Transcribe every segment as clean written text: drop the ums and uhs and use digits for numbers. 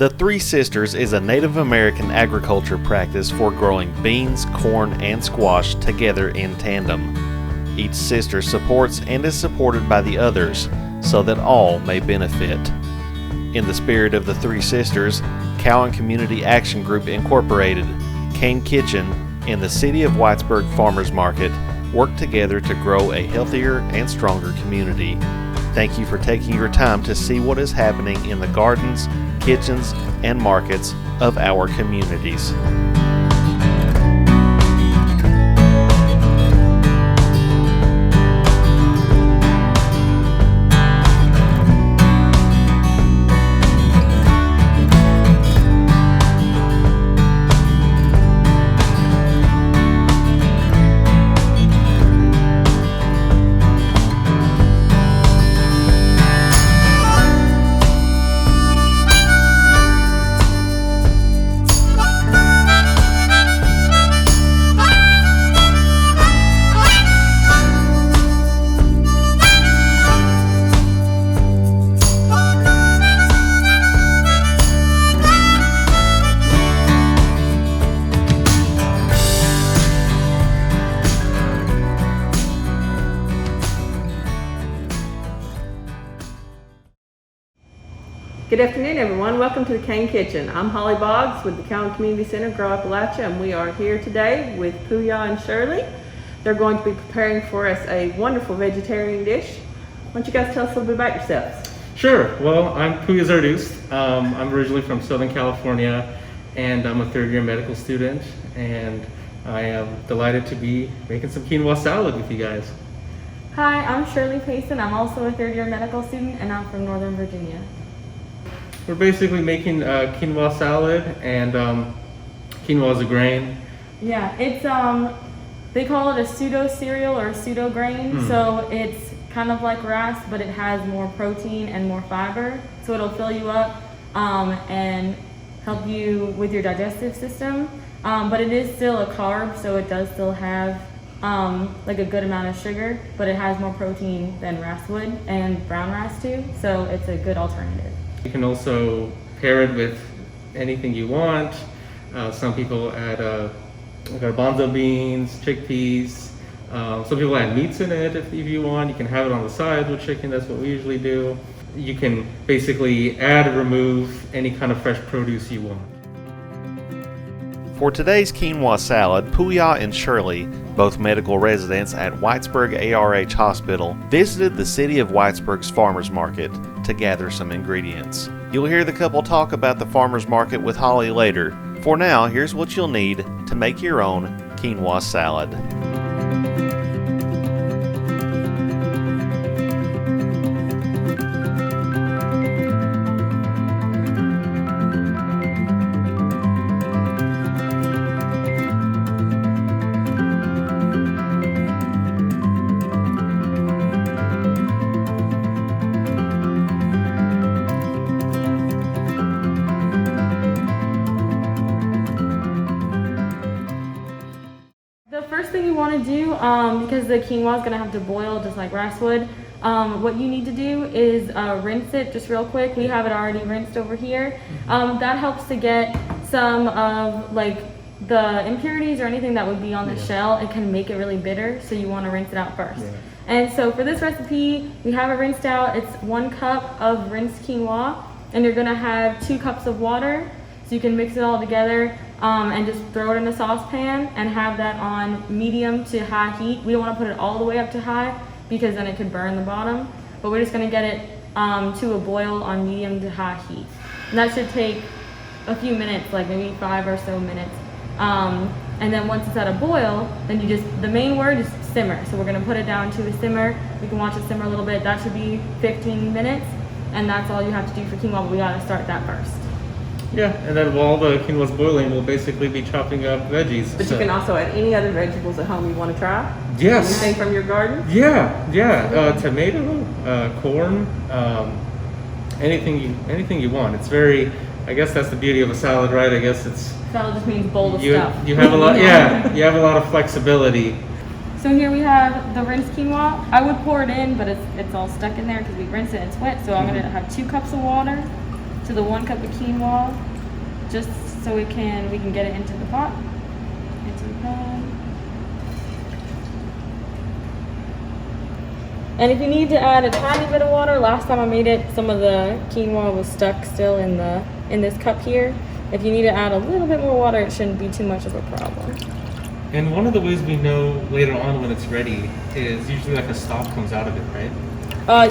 The Three Sisters is a Native American agriculture practice for growing beans, corn, and squash together in tandem. Each sister supports and is supported by the others so that all may benefit. In the spirit of the Three Sisters, Cowan Community Action Group Incorporated, Cane Kitchen, and the City of Whitesburg Farmers Market work together to grow a healthier and stronger community. Thank you for taking your time to see what is happening in the gardens, kitchens, and markets of our communities. Good afternoon, everyone. Welcome to the Cane Kitchen. I'm Holly Boggs with the Cowan Community Center, Grow Appalachia, and we are here today with Pooya and Shirley. They're going to be preparing for us a wonderful vegetarian dish. Why don't you guys tell us a little bit about yourselves? Sure. Well, I'm Pooya Zardoost. I'm originally from Southern California, and I'm a third-year medical student, and I am delighted to be making some quinoa salad with you guys. Hi, I'm Shirley Payson. I'm also a third-year medical student, and I'm from Northern Virginia. We're basically making quinoa salad, and quinoa is a grain. Yeah, it's they call it a pseudo cereal or a pseudo grain. So it's kind of like rice, but it has more protein and more fiber. So it'll fill you up and help you with your digestive system. But it is still a carb, so it does still have like a good amount of sugar, but it has more protein than rice would, and brown rice too. So it's a good alternative. You can also pair it with anything you want. Some people add garbanzo beans, chickpeas. Some people add meats in it if you want. You can have it on the side with chicken. That's what we usually do. You can basically add or remove any kind of fresh produce you want. For today's quinoa salad, Pooya and Shirley, both medical residents at Whitesburg ARH Hospital, visited the City of Whitesburg's farmers market to gather some ingredients. You'll hear the couple talk about the farmers market with Holly later. For now, here's what you'll need to make your own quinoa salad. First thing you want to do, because the quinoa is going to have to boil just like rice would, what you need to do is rinse it just real quick. We have it already rinsed over here. That helps to get some of like the impurities or anything that would be on the shell. It can make it really bitter, so you want to rinse it out first. And so for this recipe, we have it rinsed out. It's 1 cup of rinsed quinoa, and you're going to have 2 cups of water, so you can mix it all together. And just throw it in a saucepan and have that on medium to high heat. We don't want to put it all the way up to high because then it could burn the bottom, but we're just going to get it to a boil on medium to high heat. And that should take a few minutes, like maybe 5 or so minutes. And then once it's at a boil, then the main word is simmer. So we're going to put it down to a simmer. We can watch it simmer a little bit. That should be 15 minutes, and that's all you have to do for quinoa, but we got to start that first. Yeah, and then while the quinoa's boiling, we'll basically be chopping up veggies. But you can also add any other vegetables at home you want to try? Yes. Anything from your garden? Yeah. Tomato, corn, anything you want. It's very, I guess that's the beauty of a salad, right? I guess it's... Salad just means bowl of stuff. You have a lot, yeah, you have a lot of flexibility. So here we have the rinsed quinoa. I would pour it in, but it's all stuck in there because we rinsed it and it's wet. So I'm gonna have 2 cups of water. So to the 1 cup of quinoa, just so we can get it into the pot. Into the pan. And if you need to add a tiny bit of water, last time I made it, some of the quinoa was stuck still in this cup here. If you need to add a little bit more water, it shouldn't be too much of a problem. And one of the ways we know later on when it's ready is usually like a stalk comes out of it, right?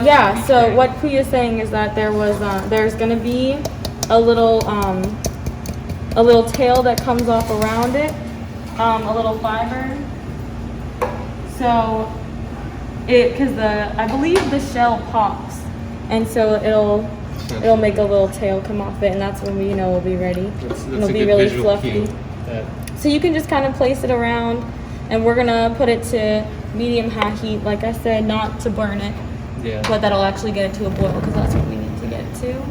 Yeah. So what Pooya is saying is that there's gonna be a little tail that comes off around it, a little fiber. So I believe the shell pops, and so it'll make a little tail come off it, and that's when we know it'll be ready. It'll be really fluffy. So you can just kind of place it around, and we're gonna put it to medium-high heat, like I said, not to burn it, but that'll actually get it to a boil, because that's what we need to get to.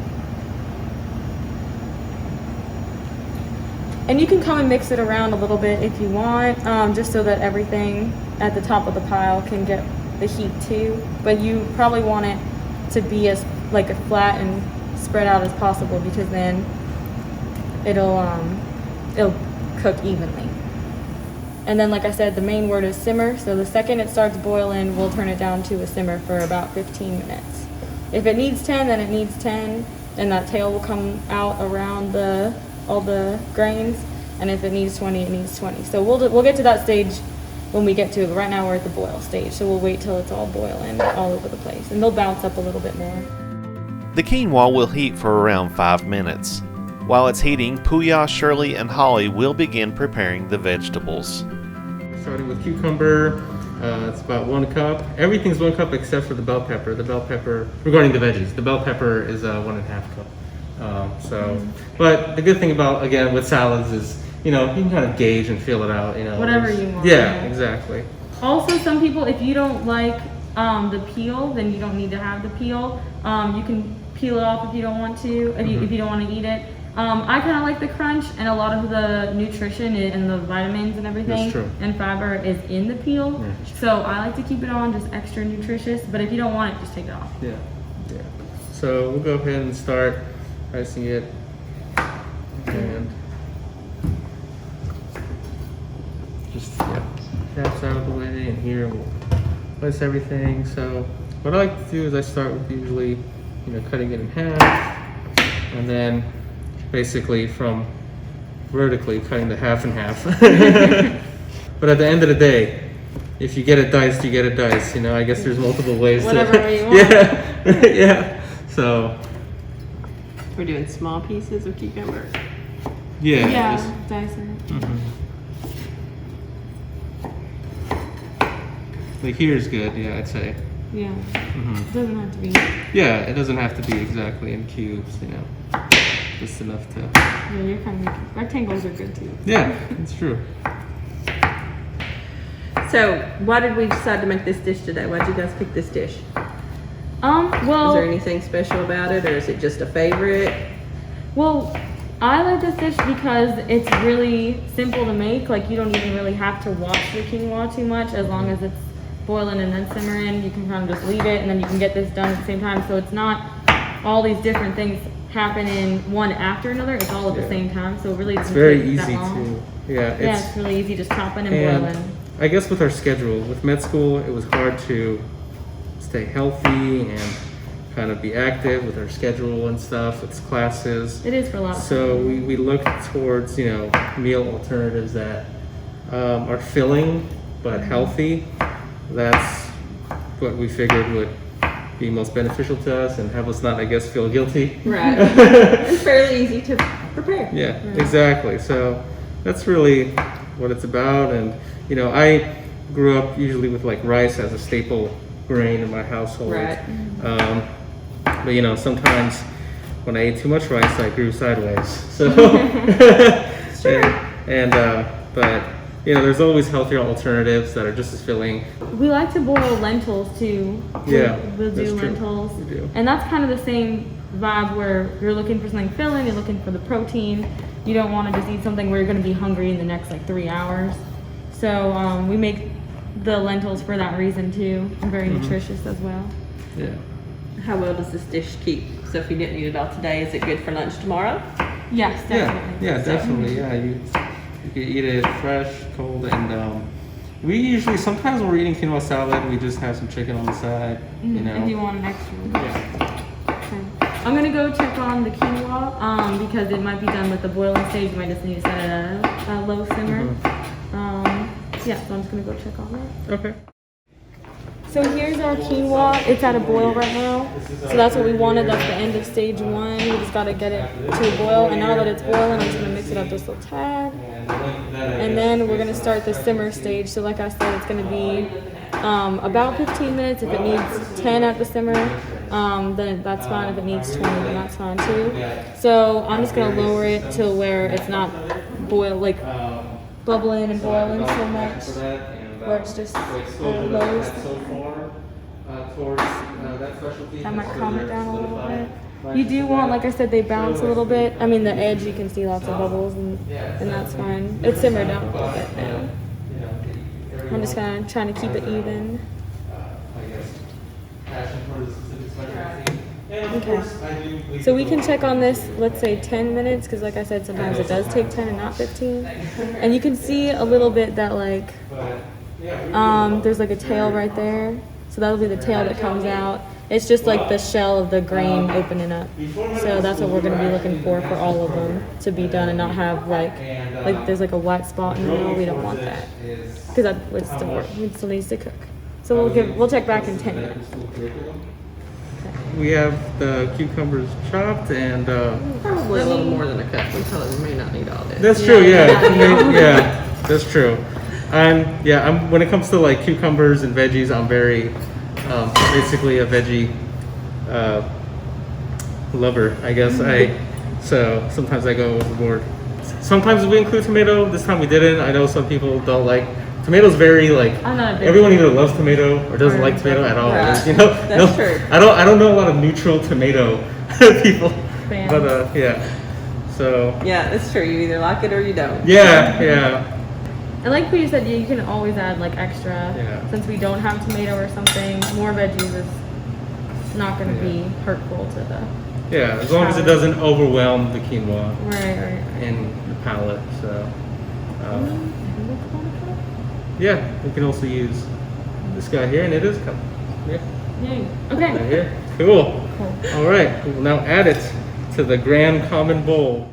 And you can come and mix it around a little bit if you want, just so that everything at the top of the pile can get the heat too. But you probably want it to be as like a flat and spread out as possible, because then it'll cook evenly. And then, like I said, the main word is simmer. So the second it starts boiling, we'll turn it down to a simmer for about 15 minutes. If it needs 10, then it needs 10, and that tail will come out around all the grains. And if it needs 20, it needs 20. So we'll get to that stage when we get to it. Right now we're at the boil stage, so we'll wait till it's all boiling all over the place, and they'll bounce up a little bit more. The quinoa will heat for around 5 minutes. While it's heating, Pooya, Shirley, and Holly will begin preparing the vegetables. Starting with cucumber, it's about 1 cup. Everything's 1 cup except for the bell pepper. The bell pepper, regarding the veggies, the bell pepper is 1.5 cup. But the good thing about, again, with salads is, you can kind of gauge and feel it out, Whatever you want. Yeah, exactly. Also, some people, if you don't like the peel, then you don't need to have the peel. You can peel it off if you don't want to, if you don't want to eat it. I kind of like the crunch, and a lot of the nutrition and the vitamins and everything and fiber is in the peel. Yeah. So I like to keep it on, just extra nutritious. But if you don't want it, just take it off. Yeah. So we'll go ahead and start icing it, and just taps out of the way, and here we'll place everything. So what I like to do is I start with usually, cutting it in half, and then basically from vertically cutting the half in half. But at the end of the day, if you get it diced, you get it diced. I guess there's multiple ways. Whatever way you want. Yeah. So We're doing small pieces of cucumber. Yeah, dice it. Like here's good, I'd say. Yeah. It doesn't have to be. Yeah, it doesn't have to be exactly in cubes, just enough to. Yeah, you're kind of making rectangles are good too. Yeah, it's true. So, why did we decide to make this dish today? Why did you guys pick this dish? Well. Is there anything special about it, or is it just a favorite? Well, I like this dish because it's really simple to make. Like, you don't even really have to watch the quinoa too much, as long as it's boiling and then simmering. You can kind of just leave it, and then you can get this done at the same time. So it's not all these different things happening one after another. It's all at the same time. So it really doesn't very take that easy long. it's really easy, just chopping and boiling. I guess with our schedule, with med school, it was hard to stay healthy and kind of be active with our schedule and stuff. It's classes. It is for a lot of So we looked towards, meal alternatives that are filling but healthy. That's what we figured would be most beneficial to us and have us not, I guess, feel guilty. Right. It's fairly easy to prepare. Yeah, exactly. So that's really what it's about. And, I grew up usually with like rice as a staple grain in my household. Right. But, sometimes when I ate too much rice, I grew sideways. So, Sure. But, there's always healthier alternatives that are just as filling. We like to boil lentils too. We'll do lentils. We do. And that's kind of the same vibe where you're looking for something filling, you're looking for the protein. You don't want to just eat something where you're going to be hungry in the next 3 hours. So we make the lentils for that reason too, and very nutritious as well. Yeah. How well does this dish keep? So if you didn't eat it all today, is it good for lunch tomorrow? Yes, definitely. Yeah, definitely. Yeah, you can eat it fresh, cold, and we usually sometimes when we're eating quinoa salad, we just have some chicken on the side. You know. If you want an extra one. Yeah. Okay. I'm gonna go check on the quinoa because it might be done with the boiling stage. You might just need to set it at a low simmer. Yeah, so I'm just gonna go check on that. Okay. So here's our quinoa. It's at a boil right now. So that's what we wanted. That's the end of stage 1. We just gotta get it to a boil. And now that it's boiling, I'm just gonna mix it up just a little tad. And then we're gonna start the simmer stage. So like I said, it's gonna be about 15 minutes. If it needs 10 at the simmer, then that's fine. If it needs 20, then that's fine too. So I'm just gonna lower it to where it's not bubbling and boiling so much, where it's just low. That might calm it down a little bit. You do want, like I said, they bounce a little bit. I mean, the edge, you can see lots of bubbles, and that's fine. It's simmered down a little bit now. I'm just kind of trying to keep it even. Okay. So we can check on this, let's say 10 minutes, because like I said, sometimes it does take 10 and not 15. And you can see a little bit that like, there's like a tail right there. So that'll be the tail that comes out. It's just like the shell of the grain opening up. So that's what we're going to be looking for all of them to be done and not have like there's like a white spot in the middle. We don't want that because that would still work. It still needs to cook. So we'll check back in 10 minutes. We have the cucumbers chopped and Probably a little more than a cup. We probably may not need all this. that's true. Yeah, that's true. I'm when it comes to like cucumbers and veggies, I'm very basically a veggie lover, I guess. So sometimes I go overboard. Sometimes we include tomato. This time we didn't. I know some people don't like tomato's very like everyone either loves tomato or doesn't like tomato at all. Right. You know, That's true. I don't know a lot of neutral tomato people, Fans. but yeah. So Yeah, it's true. You either like it or you don't. yeah. And like you said, you can always add like extra. Yeah. Since we don't have tomato or something, more veggies is not going to be hurtful to the. Yeah, as long as it doesn't overwhelm the quinoa Right. and the palate. So yeah, we can also use this guy here, and it is coming. Yeah. Yay. Right Okay. here. Cool. All right, we will now add it to the grand common bowl.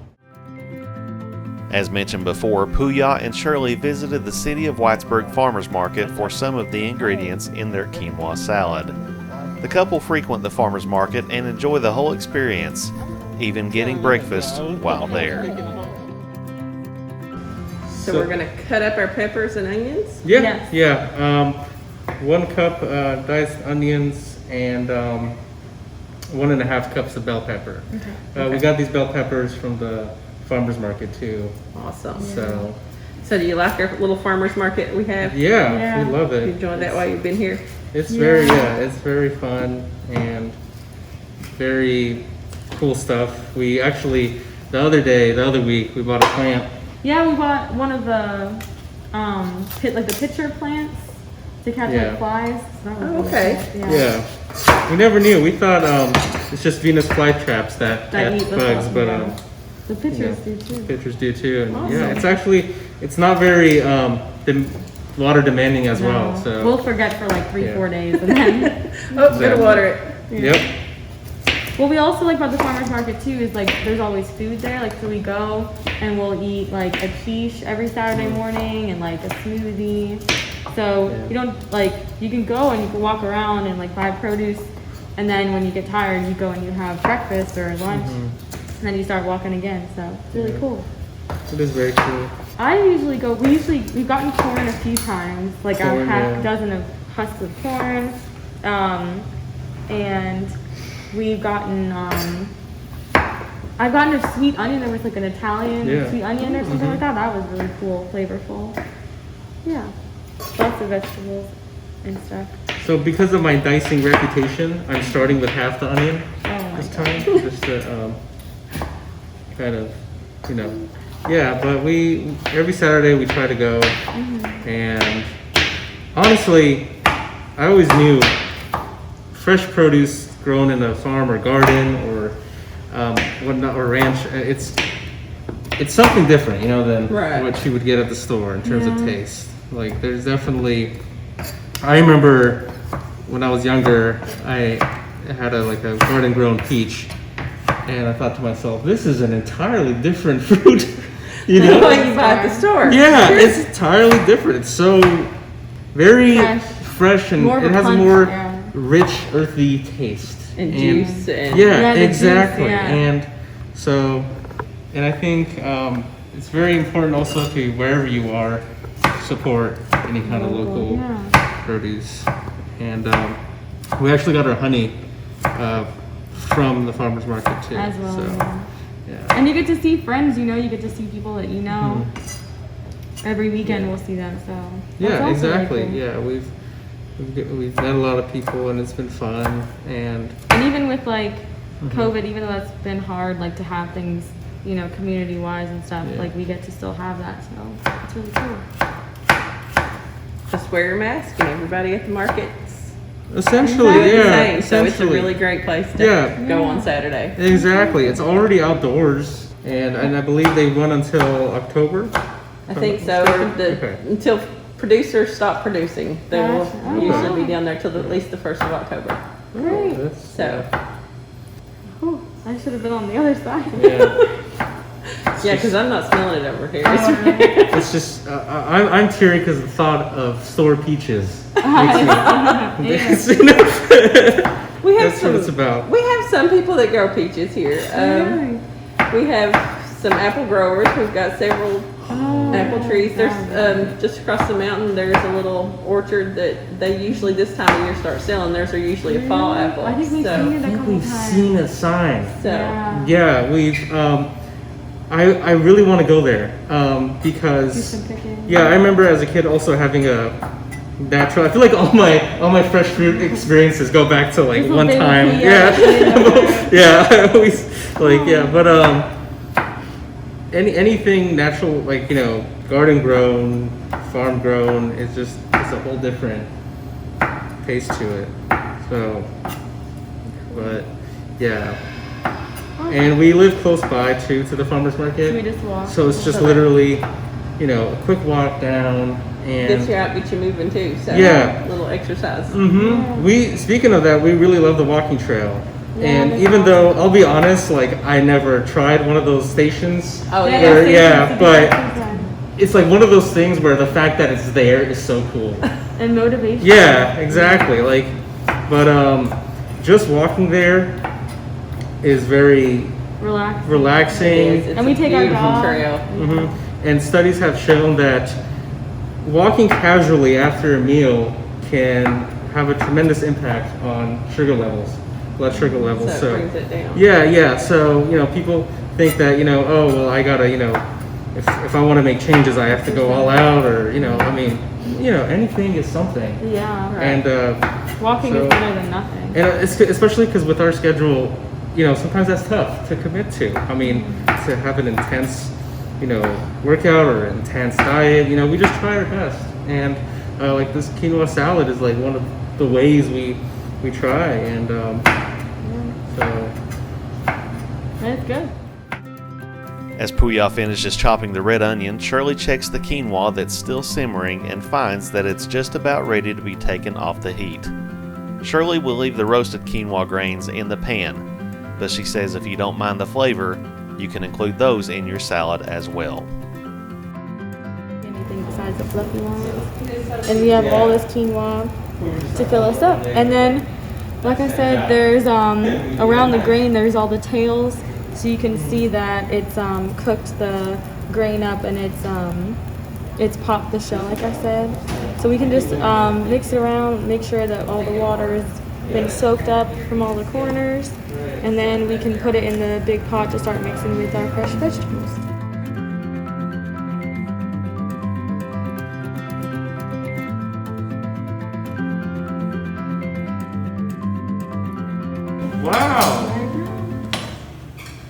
As mentioned before, Pooya and Shirley visited the City of Whitesburg Farmers Market for some of the ingredients in their quinoa salad. The couple frequent the farmers market and enjoy the whole experience, even getting breakfast while there. So we're gonna cut up our peppers and onions. Yeah, Yes. yeah. 1 cup diced onions and 1.5 cups of bell pepper. We got these bell peppers from the farmers market too. Awesome. So So do you like our little farmers market we have? yeah, we love You it. enjoyed that while you've been here? It's very fun and very cool stuff. We actually the other week we bought a plant. Yeah, we bought one of the the pitcher plants to catch like flies. So that was really okay. cool. Yeah. We never knew. We thought it's just Venus flytraps that That catch eat the bugs, flies, but yeah. The pitchers do too. pitchers do too. And Awesome. it's not very water demanding as well. No. So We'll forget for like 3-4 days and then. Oh, gotta water it. yep. What we also like about the farmers market too is like there's always food there. Like so we go and we'll eat like a quiche every Saturday morning and like a smoothie. So you don't like you can go and you can walk around and like buy produce, and then when you get tired you go and you have breakfast or lunch, and then you start walking again. So it's really cool. It is very cool. I usually go. We've gotten corn a few times, like a Corn, half yeah. dozen of husks of corn, and we've gotten. I've gotten a sweet onion. There was like an Italian sweet onion or something like that. That was really cool, flavorful. Yeah, lots of vegetables and stuff. So because of my dicing reputation, I'm starting with half the onion Oh this my time, just to kind of, yeah. But every Saturday we try to go, and honestly, I always knew fresh produce grown in a farm or garden or whatnot, or ranch. It's something different, you know, than what you would get at the store in terms of taste. Like there's definitely, I remember when I was younger, I had a garden grown peach, and I thought to myself, this is an entirely different fruit. You know, like you buy at the store. Yeah, it's entirely different. It's so very fresh and more it has punch, a more rich, earthy taste. And juice. And Exactly. Juice, yeah. And so, and I think it's very important also to, wherever you are, support any kind of local produce. And we actually got our honey from the farmer's market too. As well. So, yeah. And you get to see friends, you know, you get to see people that you know. Every weekend we'll see them, so. Yeah, exactly. Really cool. Yeah, we've met a lot of people and it's been fun. And even with like COVID, even though that's been hard, like to have things, you know, community wise and stuff, like we get to still have that, so it's really cool. Just wear your mask and everybody at the market's essentially, the yeah. same, so it's a really great place to go on Saturday. Exactly. It's already outdoors, and I believe they run until October. I think so. Until producers stop producing, they will usually be down there till at least the 1st of October. Great. Oh, I should have been on the other side. Yeah, because I'm not smelling it over here. It's just I'm teary because the thought of store peaches makes me. That's what it's about. We have some people that grow peaches here. We have some apple growers. We've got several apple trees. There's just across the mountain. There's a little orchard that they usually this time of year start selling. Theirs are usually a fall apple. I think we've seen a sign. So yeah, we've. I really want to go there because I remember as a kid also having a natural. I feel like all my fresh fruit experiences go back to like one time. I always but anything natural, like, you know, garden grown, farm grown, it's a whole different taste to it. So, but yeah. And we live close by too to the farmer's market. We just walk. So it's just literally, you know, a quick walk down and get you out, get you moving too. So little exercise. We, speaking of that, we really love the walking trail. And even though I'll be honest, like I never tried one of those stations. But it's like one of those things where the fact that it's there is so cool. And motivation. Yeah, exactly. Like, but just walking there is very relaxing. And we take our dog. Trail. And studies have shown that walking casually after a meal can have a tremendous impact on blood sugar levels. So it brings it down. Yeah. So, you know, people think that, you know, oh, well, I gotta, you know, if I want to make changes, I have to go all out, or, you know, I mean, you know, anything is something. Yeah. And walking is better than nothing. And especially because with our schedule, you know, sometimes that's tough to commit to. I mean, to have an intense, you know, workout or intense diet, you know, we just try our best. And like this quinoa salad is like one of the ways we try. And so it's good. As Pooya finishes chopping the red onion, Shirley checks the quinoa that's still simmering and finds that it's just about ready to be taken off the heat. Shirley will leave the roasted quinoa grains in the pan, but she says if you don't mind the flavor, you can include those in your salad as well. Anything besides the fluffy ones. And we have all this quinoa to fill us up. And then, like I said, there's around the grain, there's all the tails. So you can see that it's cooked the grain up and it's popped the shell, like I said. So we can just mix it around, make sure that all the water has been soaked up from all the corners. And then we can put it in the big pot to start mixing with our fresh vegetables. wow.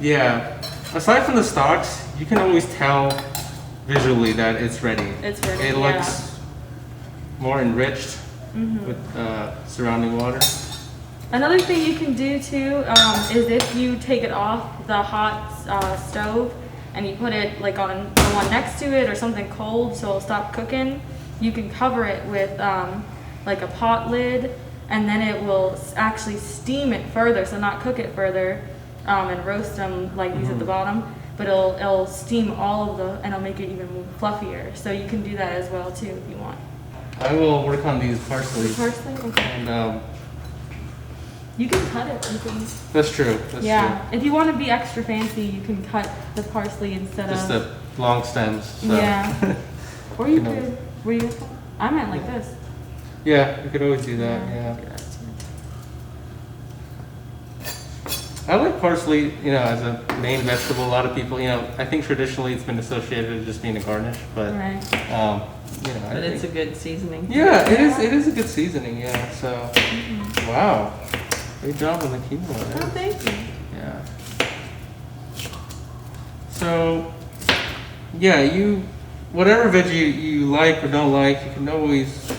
Yeah. Aside from the stalks, you can always tell visually that it's ready. It's ready. It looks more enriched with surrounding water. Another thing you can do too is if you take it off the hot stove and you put it like on the one next to it or something cold so it'll stop cooking, you can cover it with like a pot lid, and then it will actually steam it further, so not cook it further and roast them like these at the bottom, but it'll steam all of and it'll make it even fluffier. So you can do that as well too if you want. I will work on these parsley. Parsley? Okay. And You can cut it. that's true. That's Yeah. If you want to be extra fancy, you can cut the parsley instead true. Just of. the long stems. So. Yeah. Or you know. could. Were you? I meant like this. Yeah, you could always do that. Yeah. I like parsley, as a main vegetable. A lot of people, I think traditionally it's been associated with just being a garnish, but Right. But it's a good seasoning. Yeah, it is. It is a good seasoning. Yeah. So, wow, great job on the quinoa. Oh, thank you. Yeah. So, yeah, whatever veggie you like or don't like, you can always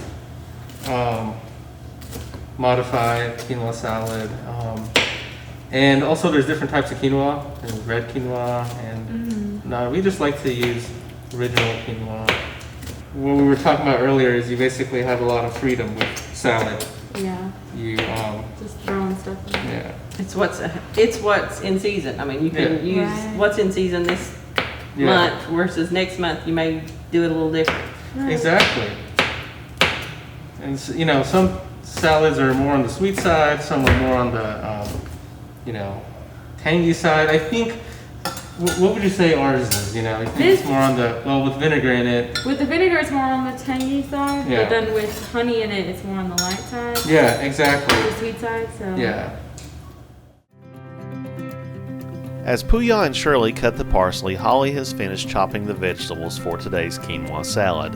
modify quinoa salad. And also, there's different types of quinoa. There's red quinoa, and no, we just like to use original quinoa. What we were talking about earlier is you basically have a lot of freedom with salad. Yeah. You Just throwing stuff in. yeah. It's what's in season. I mean, you can use Right. what's in season this Yeah. month versus next month. You may do it a little different. Right. Exactly. And some salads are more on the sweet side, some are more on the tangy side. I think. What would you say ours is? I think it's more on with vinegar in it. With the vinegar, it's more on the tangy side, Yeah. but then with honey in it, it's more on the light side. Yeah, exactly. The sweet side. So. Yeah. As Pooya and Shirley cut the parsley, Holly has finished chopping the vegetables for today's quinoa salad.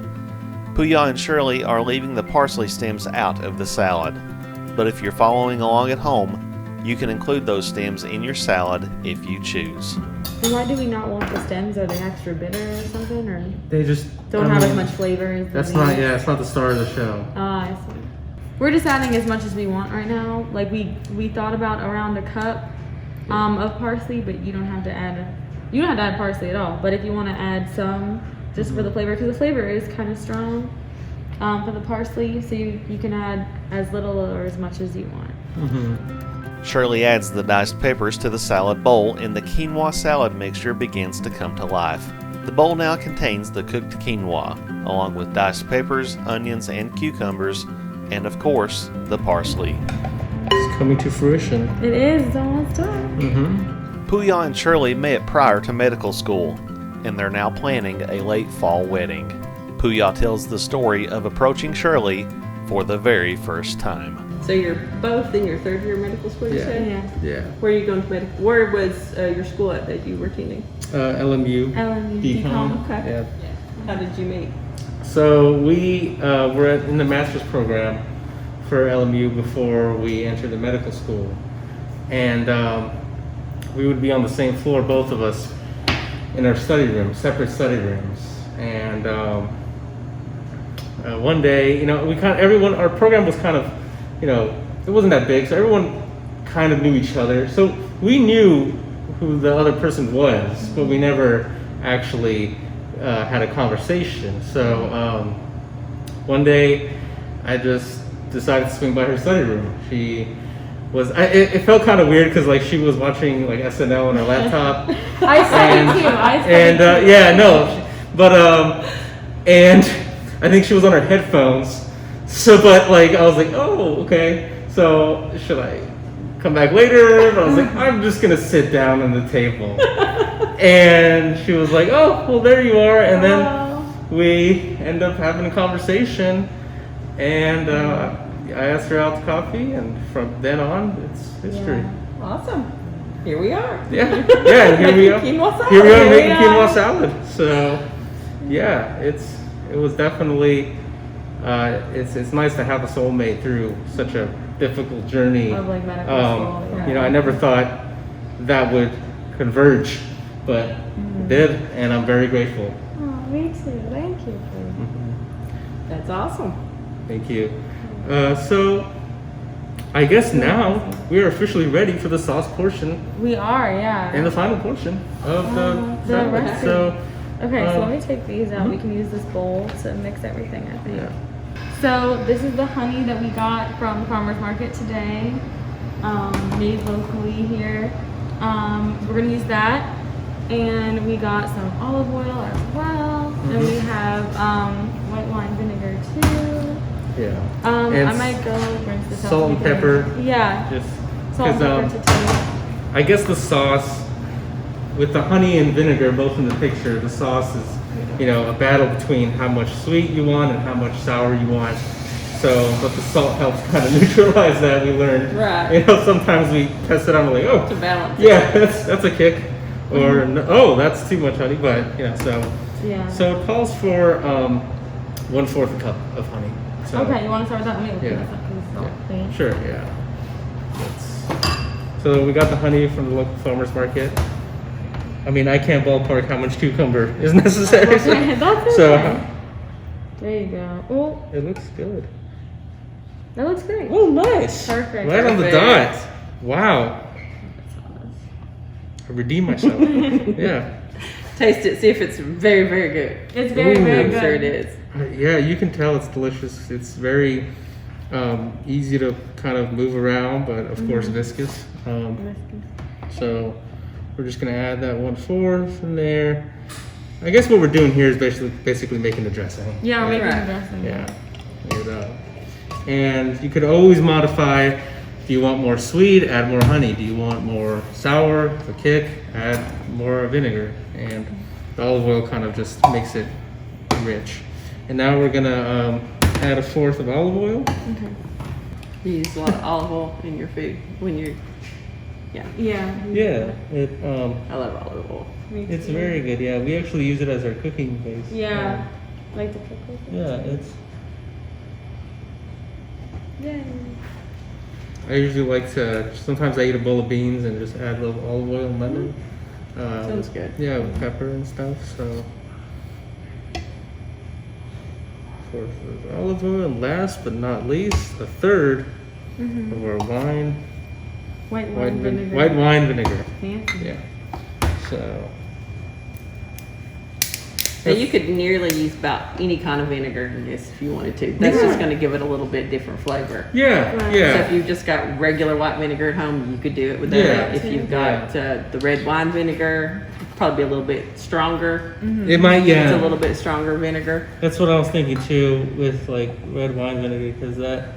Pooya and Shirley are leaving the parsley stems out of the salad, but if you're following along at home, you can include those stems in your salad if you choose. And why do we not want the stems? Are they extra bitter or something, or They just don't have as much flavor as the That's leaves? not. Yeah, it's not the star of the show. Ah, I see. We're just adding as much as we want right now. Like we thought about around a cup of parsley, but you don't have to add. You don't have to add parsley at all. But if you want to add some, just for the flavor, because the flavor is kind of strong for the parsley, so you can add as little or as much as you want. Shirley adds the diced peppers to the salad bowl, and the quinoa salad mixture begins to come to life. The bowl now contains the cooked quinoa, along with diced peppers, onions, and cucumbers, and of course, the parsley. It's coming to fruition. It is. It's almost done. Pooya and Shirley met prior to medical school, and they're now planning a late fall wedding. Pooya tells the story of approaching Shirley for the very first time. So you're both in your third year of medical school, you Yeah. said? Yeah. Yeah. Where are you going to medical? Where was your school at that you were attending? LMU. DCOM. Okay. Yeah. How did you meet? So we were in the master's program for LMU before we entered the medical school, and we would be on the same floor, both of us, in our study rooms, separate study rooms. And one day, our program was kind of, it wasn't that big, so everyone kind of knew each other. So we knew who the other person was, but we never actually had a conversation. So one day, I just decided to swing by her study room. She was. It felt kind of weird because she was watching SNL on her laptop. I said it too. And I think she was on her headphones. So, but I was like, oh, okay. So should I come back later? But I was like, I'm just gonna sit down on the table. And she was like, oh, well, there you are. And then we end up having a conversation. And I asked her out to coffee, and from then on, it's history. Yeah. Awesome. Here we are. Yeah, and here we are. Quinoa salad. Here we are Here we making are. quinoa salad. So, yeah, it was definitely it's nice to have a soulmate through such a difficult journey. Of medical school. Yeah. I never thought that would converge, but it did, and I'm very grateful. Oh, me too. Thank you. That's awesome. Thank you. So I guess now we are officially ready for the sauce portion We are, yeah. and the final portion of the salad. recipe. So, Okay, so let me take these out. We can use this bowl to mix everything, I think. yeah. So this is the honey that we got from the farmer's market today, made locally here. We're gonna use that, and we got some olive oil as well. And we have white wine vinegar too. Yeah. I might go rinse this out. Salt and pepper. Yeah, Just salt and pepper to taste. I guess the sauce with the honey and vinegar both in the picture, the sauce is, you know, a battle between how much sweet you want and how much sour you want. So, but the salt helps kind of neutralize that. We learned, Right. you know, sometimes we test it out and we're like, To oh, balance it. yeah, that's a kick, or no, oh, that's too much honey. But you know, Yeah. so it calls for 1/4 cup of honey. So, Okay, you want to start with that? Let me open Yeah. this up because it's all clean. Sure, yeah. So we got the honey from the local farmer's market. I mean, I can't ballpark how much cucumber is necessary. Okay, that's So okay. There you go. Oh, it looks good. that looks great. Oh, nice. Perfect. Right on the Perfect. dot. Wow. I redeemed myself. Yeah. Taste it, see if it's very, very good. It's very, Ooh. very I'm good. sure it is. Yeah, you can tell it's delicious. It's very easy to kind of move around, but of course viscous. So we're just gonna add that 1/4 in there. I guess what we're doing here is basically making the dressing. Yeah, we're making Right. the dressing. Yeah. And you could always modify. Do you want more sweet? Add more honey. Do you want more sour? The kick? Add more vinegar. And the olive oil kind of just makes it rich. And now we're gonna add 1/4 of olive oil. You use a lot of olive oil in your food when you're, yeah. Yeah. Yeah, I love olive oil. Me it's too. very good. Yeah, we actually use it as our cooking base. Yeah. Like the pickles. Yeah, it's. Yay. I usually like to. Sometimes I eat a bowl of beans and just add a little olive oil and lemon. Sounds good. Yeah, with pepper and stuff. So. For olive oil, and last but not least, a third of our White wine vinegar. white wine vinegar. Fancy. Yeah. So. Now you could nearly use about any kind of vinegar in this if you wanted to. That's just going to give it a little bit different flavor. Yeah, Right. So yeah. if you've just got regular white vinegar at home, you could do it with that. Yeah. If you've got the red wine vinegar, probably be a little bit stronger. It might, yeah. It's a little bit stronger vinegar. That's what I was thinking too with like red wine vinegar because that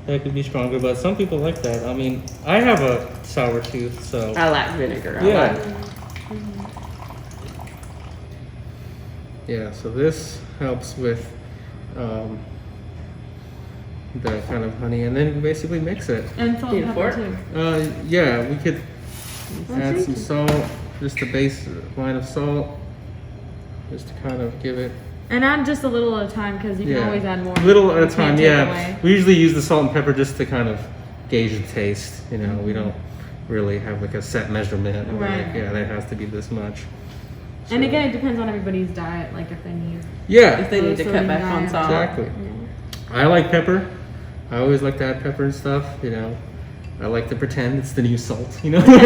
could be stronger. But some people like that. I mean, I have a sour tooth, so I like vinegar. I yeah. like Yeah, so this helps with the kind of honey, and then basically mix it. And salt and pepper Beautiful. too. Yeah, we could add thank some you. salt, just a base line of salt, just to kind of give it. And add just a little at a time because you can always add more. Little at You a time, can't take yeah. away. We usually use the salt and pepper just to kind of gauge the taste. You know, we don't really have like a set measurement. We're Right. like, yeah, that has to be this much. And So- again, it depends on everybody's diet, like if they need. yeah, if they need to cut back on salt. exactly. I like pepper. I always like to add pepper and stuff. You know, I like to pretend it's the new salt. You know, when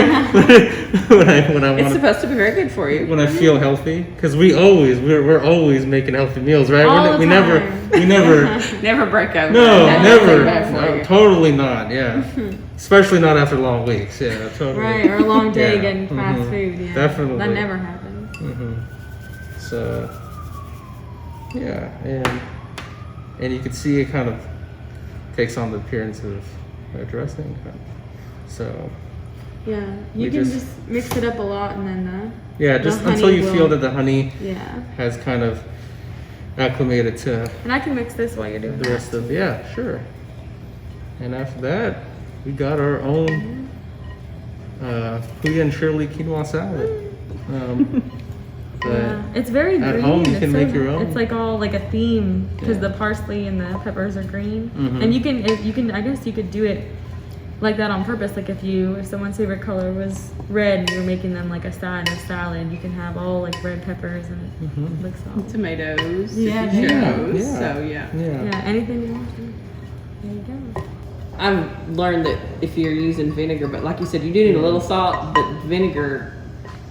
I It's want to. supposed to be very good for you. When I feel healthy, because we're always making healthy meals, right? All the we time. never, Never break over. no, That's never, bad for no, you. totally not. Yeah, especially not after long weeks. Yeah, totally. Right, or a long day Yeah, getting fast mhm, food. Yeah, definitely. That never happens. So, yeah, and you can see it kind of takes on the appearance of a dressing. So, Yeah, We you can just- just mix it up a lot and then yeah, The just honey until you will- feel that the honey yeah. has kind of acclimated to And I can mix this while you're doing the that. rest of, yeah, sure. And after that, we got our own Pooya and Shirley Quinoa Salad. Yeah, it's very at green. home, you It's can so make your nice. own. It's like all like a theme because Yeah. the parsley and the peppers are green, Mhm. and you can I guess you could do it like that on purpose. Like if someone's favorite color was red and you're making them like a side of salad, you can have all like red peppers and Mhm. it looks all Tomatoes. Yeah, if you yeah, chose. yeah. So yeah. Yeah. yeah, anything you want. There you go. I've learned that if you're using vinegar, but like you said, you do need a little salt, but vinegar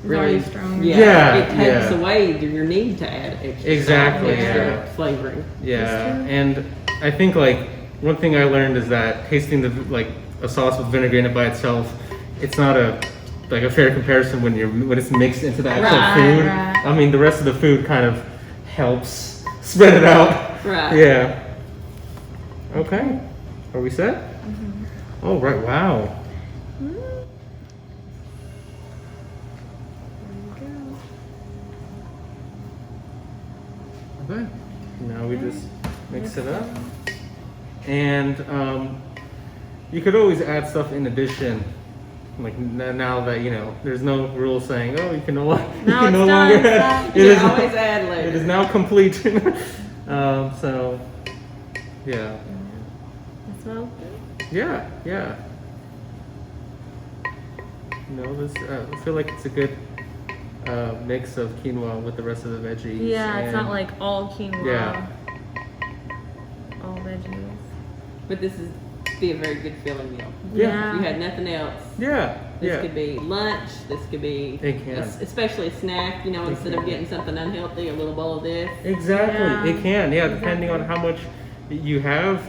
really Very strong. Yeah, it takes yeah. away your need to add extra Exactly, salt, extra yeah. flavoring. Yeah, and I think like one thing I learned is that tasting a sauce with vinegar in it by itself, it's not a fair comparison when it's mixed into the actual Right, food. right. I mean, the rest of the food kind of helps spread it out. Right. Yeah. Okay. Are we set? Mm-hmm. Oh, right. Wow. Okay. Now we just mix it up. And you could always add stuff in addition. Like now that there's no rule saying, oh, you can no longer add. You can always add later. It is now complete. So, yeah. It smells good. Yeah. This I feel like it's a good mix of quinoa with the rest of the veggies. Yeah, it's not and- like all quinoa. Yeah. All veggies. But this is be a very good filling meal. Yeah. If you had nothing else, Yeah. this could be lunch. This could be, It can. especially a snack. Instead of getting something unhealthy, a little bowl of this. Exactly. Yeah. It can. Yeah, depending on how much you have.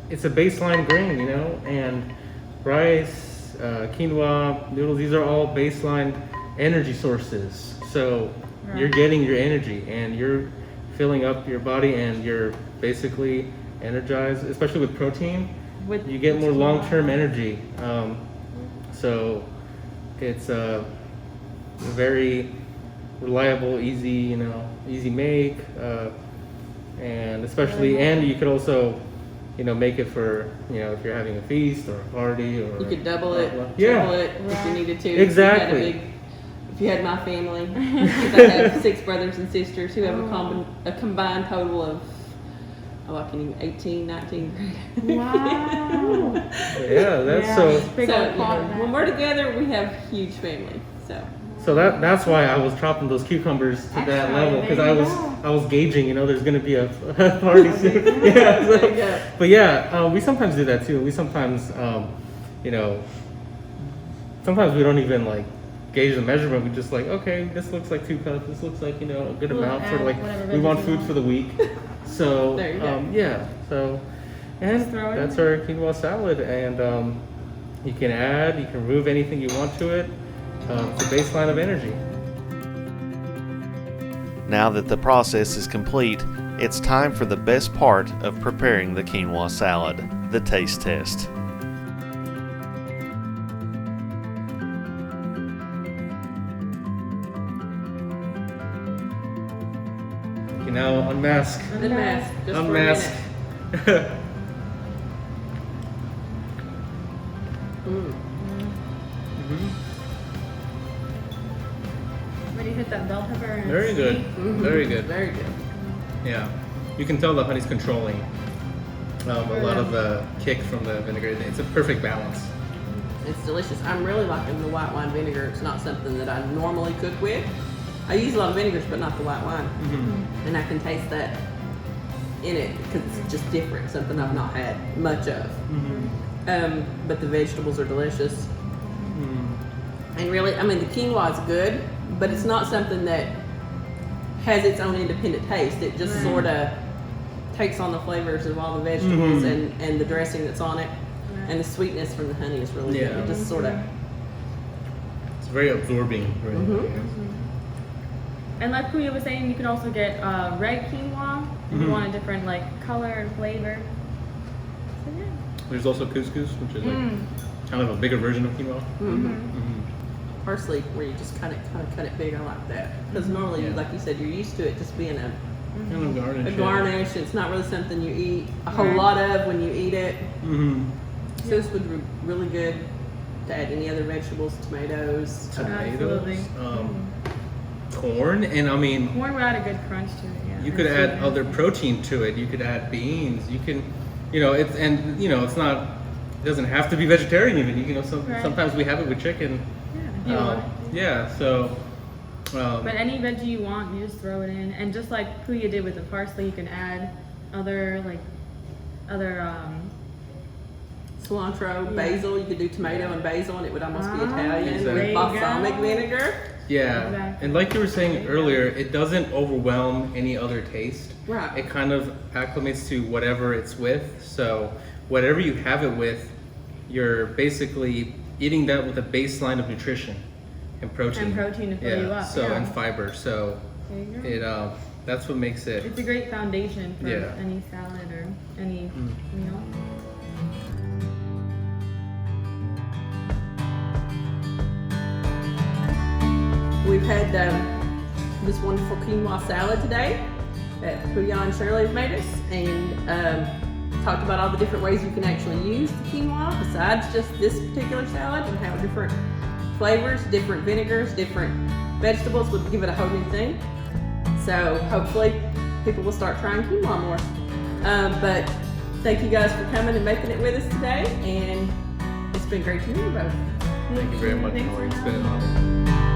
It's a baseline grain, and rice, quinoa, noodles. These are all baseline energy sources. So Right. you're getting your energy, and you're filling up your body, and you're basically energized. Especially with protein, you get more long-term energy. So it's a very reliable, easy, easy make, and especially, and you could also, make it for, if you're having a feast or a party or. You could double it, Yeah. triple it if you needed to. Exactly. If you had my family, because I have 6 brothers and sisters who have a combined total of, I can even 18, 19. Wow. Yeah, that's so. Big So old pot of that. when we're together, we have a huge family. So that's why I was chopping those cucumbers to that Extra, level, because there I you was go. I was gauging, there's gonna be a party soon. Yeah, so- There you go. but yeah, we sometimes do that too. We sometimes, sometimes we don't even gauge the measurement. We just okay, this looks like 2 cups. This looks like a good We'll amount for add whatever we want veggies you food want. for the week. So There you go. yeah, so and Just throw it that's in. our quinoa salad, and you can remove anything you want to it. It's a baseline of energy. Now that the process is complete, it's time for the best part of preparing the quinoa salad, the taste test. You can now unmask. Unmask. Just for a Unmask. minute. Mm. When you hit that bell pepper and Very it's good. sweet. Mhm. Very good. Very good. Yeah, you can tell the honey's controlling a lot of the kick from the vinegar. It's a perfect balance. It's delicious. I'm really liking the white wine vinegar. It's not something that I normally cook with. I use a lot of vinegars, but not the white wine. Mm-hmm. And I can taste that in it because it's just different, something I've not had much of. But the vegetables are delicious. And really, the quinoa is good, but it's not something that has its own independent taste. It just sort of takes on the flavors of all the vegetables and the dressing that's on it. And the sweetness from the honey is really good. Yeah. It just sort of. It's very absorbing. Right? And like Pooya was saying, you can also get red quinoa if you want a different color and flavor. So yeah. There's also couscous, which is kind of a bigger version of quinoa. Parsley, where you just cut it bigger like that. Because normally, like you said, you're used to it just being a Kind of garnish. a garnish. It's not really something you eat a whole lot of when you eat it. So this would be really good to add any other vegetables, tomatoes. Absolutely. Corn, and Corn would add a good crunch to it. Yeah. you could add other protein to it. You could add beans. You can, it's not. It doesn't have to be vegetarian even. Right. Sometimes we have it with chicken. Yeah. If you want. Yeah. So. But any veggie you want, you just throw it in, and just like Pooya did with the parsley, you can add other cilantro, basil. You could do tomato and basil, and it would almost be Italian Exactly. with balsamic vinegar. Yeah, Exactly. and like you were saying earlier, it doesn't overwhelm any other taste. Right. It kind of acclimates to whatever it's with. So whatever you have it with, you're basically eating that with a baseline of nutrition and protein. And protein to fill you up. So yeah. and fiber. So There you go. it that's what makes it. It's a great foundation for Yeah. any salad or any meal. We've had this wonderful quinoa salad today that Pooya and Shirley have made us, and talked about all the different ways you can actually use the quinoa besides just this particular salad, and how different flavors, different vinegars, different vegetables would give it a whole new thing. So hopefully people will start trying quinoa more. But thank you guys for coming and making it with us today, and it's been great to meet you both. Thank you very much. Thanks for It's having been me.